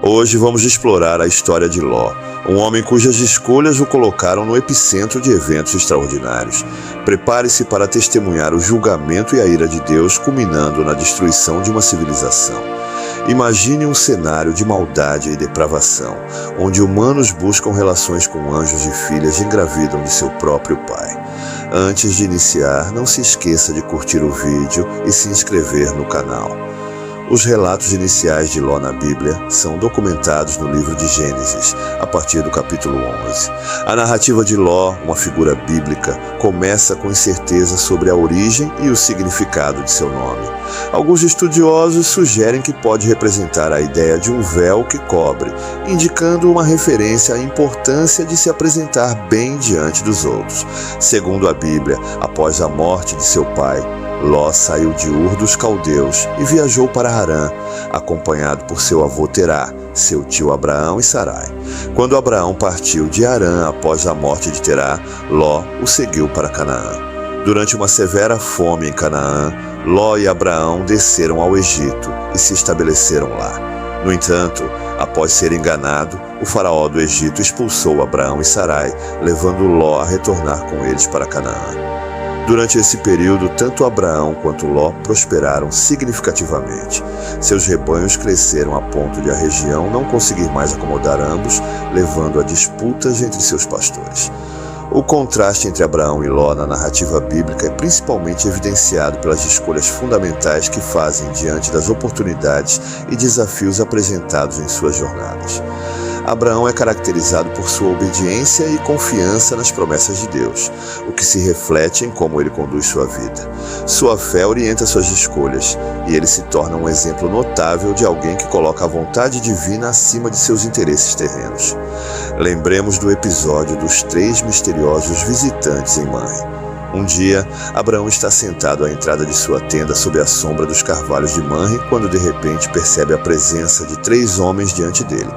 Hoje vamos explorar a história de Ló, um homem cujas escolhas o colocaram no epicentro de eventos extraordinários. Prepare-se para testemunhar o julgamento e a ira de Deus, culminando na destruição de uma civilização. Imagine um cenário de maldade e depravação, onde humanos buscam relações com anjos e filhas e engravidam de seu próprio pai. Antes de iniciar, não se esqueça de curtir o vídeo e se inscrever no canal. Os relatos iniciais de Ló na Bíblia são documentados no livro de Gênesis, a partir do capítulo 11. A narrativa de Ló, uma figura bíblica, começa com incerteza sobre a origem e o significado de seu nome. Alguns estudiosos sugerem que pode representar a ideia de um véu que cobre, indicando uma referência à importância de se apresentar bem diante dos outros. Segundo a Bíblia, após a morte de seu pai, Ló saiu de Ur dos Caldeus e viajou para Harã, acompanhado por seu avô Terá, seu tio Abraão e Sarai. Quando Abraão partiu de Harã após a morte de Terá, Ló o seguiu para Canaã. Durante uma severa fome em Canaã, Ló e Abraão desceram ao Egito e se estabeleceram lá. No entanto, após ser enganado, o faraó do Egito expulsou Abraão e Sarai, levando Ló a retornar com eles para Canaã. Durante esse período, tanto Abraão quanto Ló prosperaram significativamente. Seus rebanhos cresceram a ponto de a região não conseguir mais acomodar ambos, levando a disputas entre seus pastores. O contraste entre Abraão e Ló na narrativa bíblica é principalmente evidenciado pelas escolhas fundamentais que fazem diante das oportunidades e desafios apresentados em suas jornadas. Abraão é caracterizado por sua obediência e confiança nas promessas de Deus, o que se reflete em como ele conduz sua vida. Sua fé orienta suas escolhas, e ele se torna um exemplo notável de alguém que coloca a vontade divina acima de seus interesses terrenos. Lembremos do episódio dos 3 misteriosos visitantes em Manre. Um dia, Abraão está sentado à entrada de sua tenda sob a sombra dos carvalhos de Manre, quando de repente percebe a presença de 3 homens diante dele.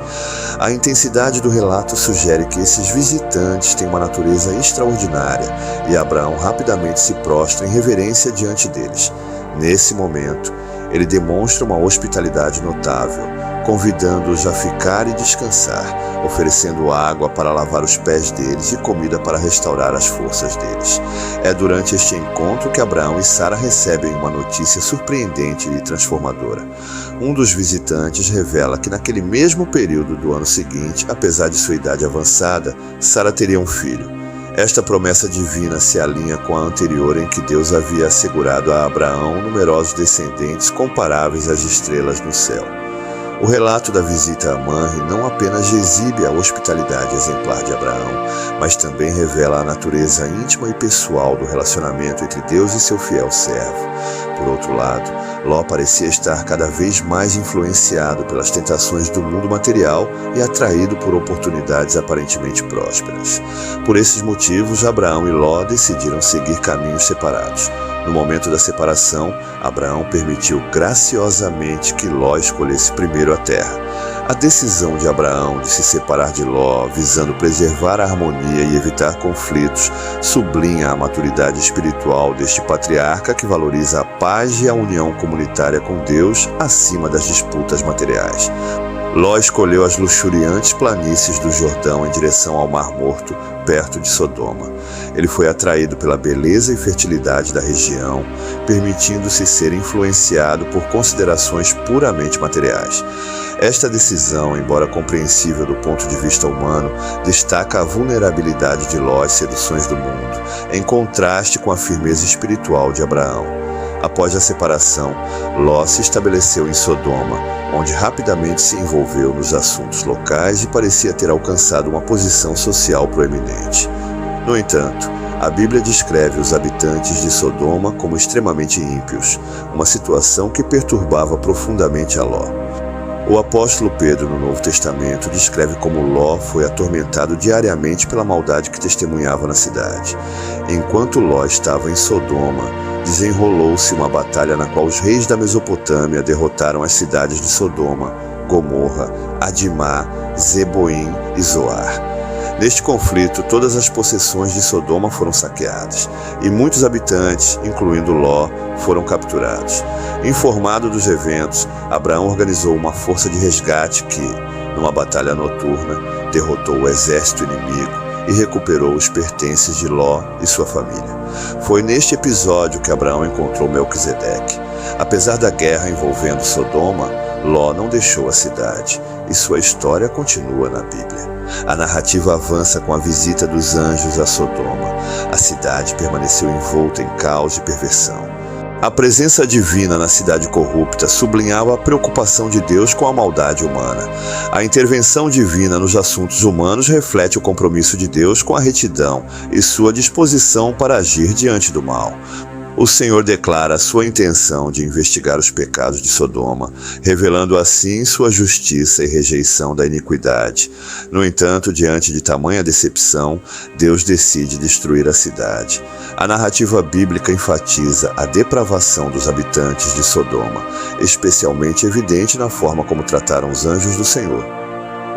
A intensidade do relato sugere que esses visitantes têm uma natureza extraordinária, e Abraão rapidamente se prostra em reverência diante deles. Nesse momento, ele demonstra uma hospitalidade notável, convidando-os a ficar e descansar, oferecendo água para lavar os pés deles e comida para restaurar as forças deles. É durante este encontro que Abraão e Sara recebem uma notícia surpreendente e transformadora. Um dos visitantes revela que naquele mesmo período do ano seguinte, apesar de sua idade avançada, Sara teria um filho. Esta promessa divina se alinha com a anterior em que Deus havia assegurado a Abraão numerosos descendentes comparáveis às estrelas no céu. O relato da visita a Manre não apenas exibe a hospitalidade exemplar de Abraão, mas também revela a natureza íntima e pessoal do relacionamento entre Deus e seu fiel servo. Por outro lado, Ló parecia estar cada vez mais influenciado pelas tentações do mundo material e atraído por oportunidades aparentemente prósperas. Por esses motivos, Abraão e Ló decidiram seguir caminhos separados. No momento da separação, Abraão permitiu graciosamente que Ló escolhesse primeiro a terra. A decisão de Abraão de se separar de Ló, visando preservar a harmonia e evitar conflitos, sublinha a maturidade espiritual deste patriarca que valoriza a paz e a união comunitária com Deus acima das disputas materiais. Ló escolheu as luxuriantes planícies do Jordão em direção ao Mar Morto, perto de Sodoma. Ele foi atraído pela beleza e fertilidade da região, permitindo-se ser influenciado por considerações puramente materiais. Esta decisão, embora compreensível do ponto de vista humano, destaca a vulnerabilidade de Ló às seduções do mundo, em contraste com a firmeza espiritual de Abraão. Após a separação, Ló se estabeleceu em Sodoma, onde rapidamente se envolveu nos assuntos locais e parecia ter alcançado uma posição social proeminente. No entanto, a Bíblia descreve os habitantes de Sodoma como extremamente ímpios, uma situação que perturbava profundamente a Ló. O apóstolo Pedro, no Novo Testamento, descreve como Ló foi atormentado diariamente pela maldade que testemunhava na cidade. Enquanto Ló estava em Sodoma, desenrolou-se uma batalha na qual os reis da Mesopotâmia derrotaram as cidades de Sodoma, Gomorra, Adimá, Zeboim e Zoar. Neste conflito, todas as possessões de Sodoma foram saqueadas, e muitos habitantes, incluindo Ló, foram capturados. Informado dos eventos, Abraão organizou uma força de resgate que, numa batalha noturna, derrotou o exército inimigo e recuperou os pertences de Ló e sua família. Foi neste episódio que Abraão encontrou Melquisedeque. Apesar da guerra envolvendo Sodoma, Ló não deixou a cidade, e sua história continua na Bíblia. A narrativa avança com a visita dos anjos a Sodoma. A cidade permaneceu envolta em caos e perversão. A presença divina na cidade corrupta sublinhava a preocupação de Deus com a maldade humana. A intervenção divina nos assuntos humanos reflete o compromisso de Deus com a retidão e sua disposição para agir diante do mal. O Senhor declara sua intenção de investigar os pecados de Sodoma, revelando assim sua justiça e rejeição da iniquidade. No entanto, diante de tamanha decepção, Deus decide destruir a cidade. A narrativa bíblica enfatiza a depravação dos habitantes de Sodoma, especialmente evidente na forma como trataram os anjos do Senhor.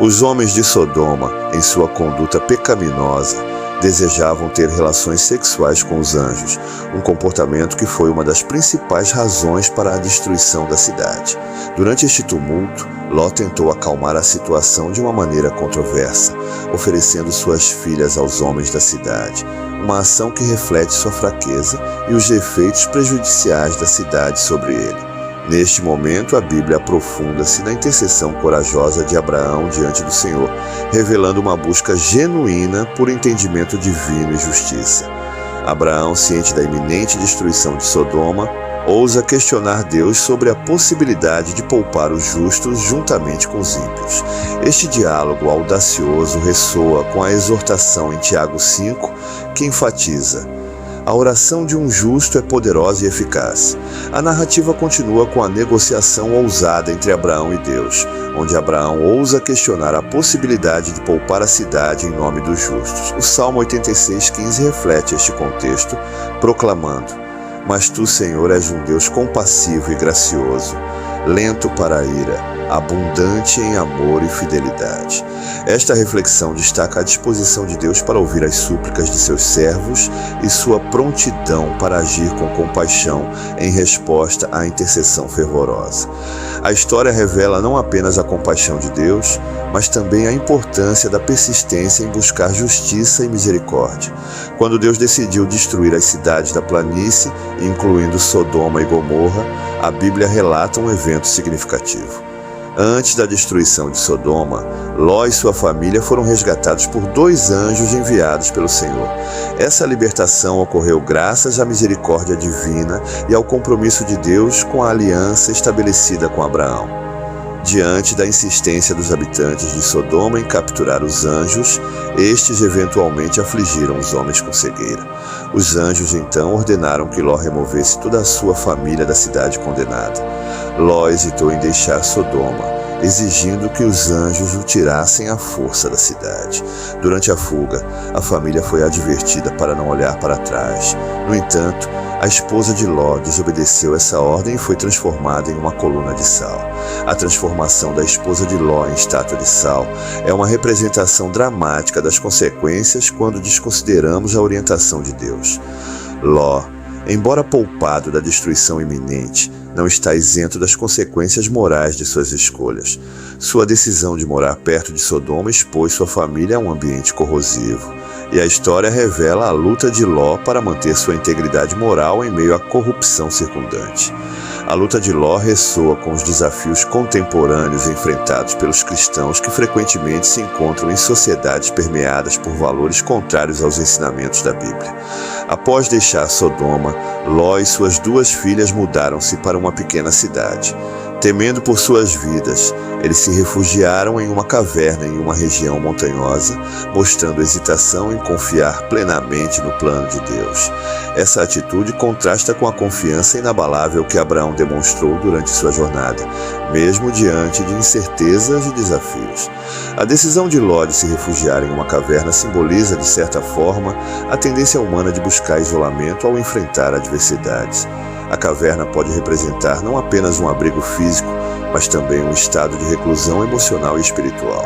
Os homens de Sodoma, em sua conduta pecaminosa, desejavam ter relações sexuais com os anjos, um comportamento que foi uma das principais razões para a destruição da cidade. Durante este tumulto, Ló tentou acalmar a situação de uma maneira controversa, oferecendo suas filhas aos homens da cidade, uma ação que reflete sua fraqueza e os efeitos prejudiciais da cidade sobre ele. Neste momento, a Bíblia aprofunda-se na intercessão corajosa de Abraão diante do Senhor, revelando uma busca genuína por entendimento divino e justiça. Abraão, ciente da iminente destruição de Sodoma, ousa questionar Deus sobre a possibilidade de poupar os justos juntamente com os ímpios. Este diálogo audacioso ressoa com a exortação em Tiago 5, que enfatiza: a oração de um justo é poderosa e eficaz. A narrativa continua com a negociação ousada entre Abraão e Deus, onde Abraão ousa questionar a possibilidade de poupar a cidade em nome dos justos. O Salmo 86:15 reflete este contexto, proclamando: mas tu, Senhor, és um Deus compassivo e gracioso, lento para a ira, abundante em amor e fidelidade. Esta reflexão destaca a disposição de Deus para ouvir as súplicas de seus servos e sua prontidão para agir com compaixão em resposta à intercessão fervorosa. A história revela não apenas a compaixão de Deus, mas também a importância da persistência em buscar justiça e misericórdia. Quando Deus decidiu destruir as cidades da planície, incluindo Sodoma e Gomorra, a Bíblia relata um evento significativo. Antes da destruição de Sodoma, Ló e sua família foram resgatados por 2 anjos enviados pelo Senhor. Essa libertação ocorreu graças à misericórdia divina e ao compromisso de Deus com a aliança estabelecida com Abraão. Diante da insistência dos habitantes de Sodoma em capturar os anjos, estes eventualmente afligiram os homens com cegueira. Os anjos então ordenaram que Ló removesse toda a sua família da cidade condenada. Ló hesitou em deixar Sodoma, exigindo que os anjos o tirassem à força da cidade. Durante a fuga, a família foi advertida para não olhar para trás. No entanto, a esposa de Ló desobedeceu essa ordem e foi transformada em uma coluna de sal. A transformação da esposa de Ló em estátua de sal é uma representação dramática das consequências quando desconsideramos a orientação de Deus. Ló, embora poupado da destruição iminente, não está isento das consequências morais de suas escolhas. Sua decisão de morar perto de Sodoma expôs sua família a um ambiente corrosivo. E a história revela a luta de Ló para manter sua integridade moral em meio à corrupção circundante. A luta de Ló ressoa com os desafios contemporâneos enfrentados pelos cristãos que frequentemente se encontram em sociedades permeadas por valores contrários aos ensinamentos da Bíblia. Após deixar Sodoma, Ló e suas 2 filhas mudaram-se para uma pequena cidade. Temendo por suas vidas, eles se refugiaram em uma caverna em uma região montanhosa, mostrando hesitação em confiar plenamente no plano de Deus. Essa atitude contrasta com a confiança inabalável que Abraão demonstrou durante sua jornada, mesmo diante de incertezas e desafios. A decisão de Ló de se refugiar em uma caverna simboliza, de certa forma, a tendência humana de buscar isolamento ao enfrentar adversidades. A caverna pode representar não apenas um abrigo físico, mas também um estado de reclusão emocional e espiritual.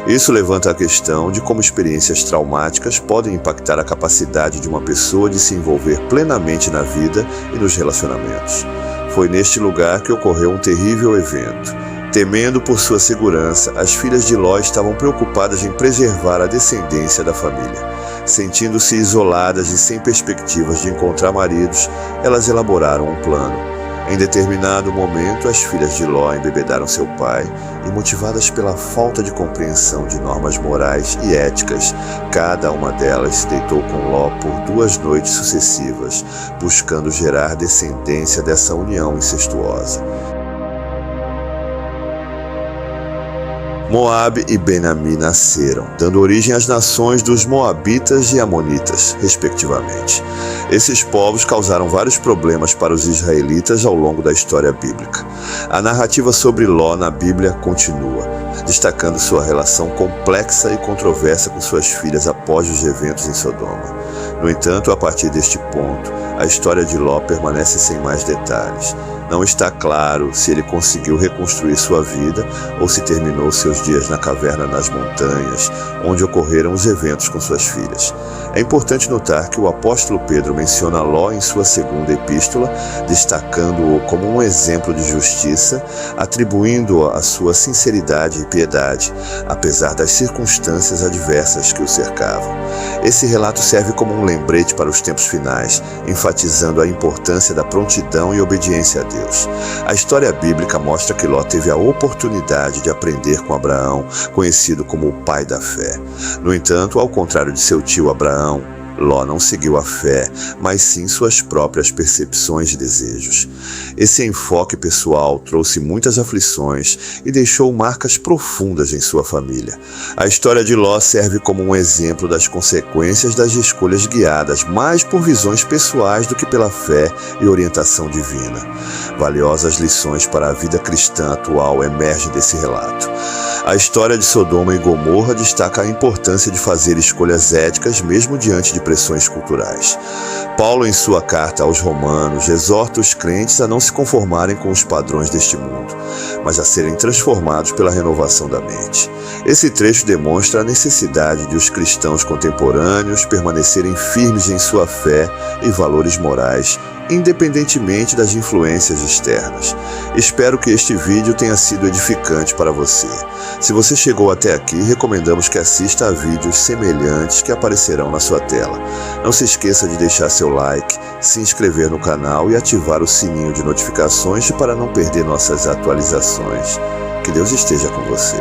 Isso levanta a questão de como experiências traumáticas podem impactar a capacidade de uma pessoa de se envolver plenamente na vida e nos relacionamentos. Foi neste lugar que ocorreu um terrível evento. Temendo por sua segurança, as filhas de Ló estavam preocupadas em preservar a descendência da família. Sentindo-se isoladas e sem perspectivas de encontrar maridos, elas elaboraram um plano. Em determinado momento, as filhas de Ló embebedaram seu pai e, motivadas pela falta de compreensão de normas morais e éticas, cada uma delas se deitou com Ló por 2 noites sucessivas, buscando gerar descendência dessa união incestuosa. Moabe e Ben-Ammi nasceram, dando origem às nações dos Moabitas e Amonitas, respectivamente. Esses povos causaram vários problemas para os israelitas ao longo da história bíblica. A narrativa sobre Ló na Bíblia continua, destacando sua relação complexa e controversa com suas filhas após os eventos em Sodoma. No entanto, a partir deste ponto, a história de Ló permanece sem mais detalhes. Não está claro se ele conseguiu reconstruir sua vida ou se terminou seus dias na caverna nas montanhas, onde ocorreram os eventos com suas filhas. É importante notar que o apóstolo Pedro menciona Ló em sua 2ª epístola, destacando-o como um exemplo de justiça, atribuindo a sua sinceridade e piedade, apesar das circunstâncias adversas que o cercavam. Esse relato serve como um lembrete para os tempos finais, enfatizando a importância da prontidão e obediência a Deus. A história bíblica mostra que Ló teve a oportunidade de aprender com Abraão, conhecido como o pai da fé. No entanto, ao contrário de seu tio Abraão, Ló não seguiu a fé, mas sim suas próprias percepções e desejos. Esse enfoque pessoal trouxe muitas aflições e deixou marcas profundas em sua família. A história de Ló serve como um exemplo das consequências das escolhas guiadas mais por visões pessoais do que pela fé e orientação divina. Valiosas lições para a vida cristã atual emergem desse relato. A história de Sodoma e Gomorra destaca a importância de fazer escolhas éticas mesmo diante de pressões culturais. Paulo, em sua carta aos Romanos, exorta os crentes a não se conformarem com os padrões deste mundo, mas a serem transformados pela renovação da mente. Esse trecho demonstra a necessidade de os cristãos contemporâneos permanecerem firmes em sua fé e valores morais, independentemente das influências externas. Espero que este vídeo tenha sido edificante para você. Se você chegou até aqui, recomendamos que assista a vídeos semelhantes que aparecerão na sua tela. Não se esqueça de deixar seu like, se inscrever no canal e ativar o sininho de notificações para não perder nossas atualizações. Que Deus esteja com você.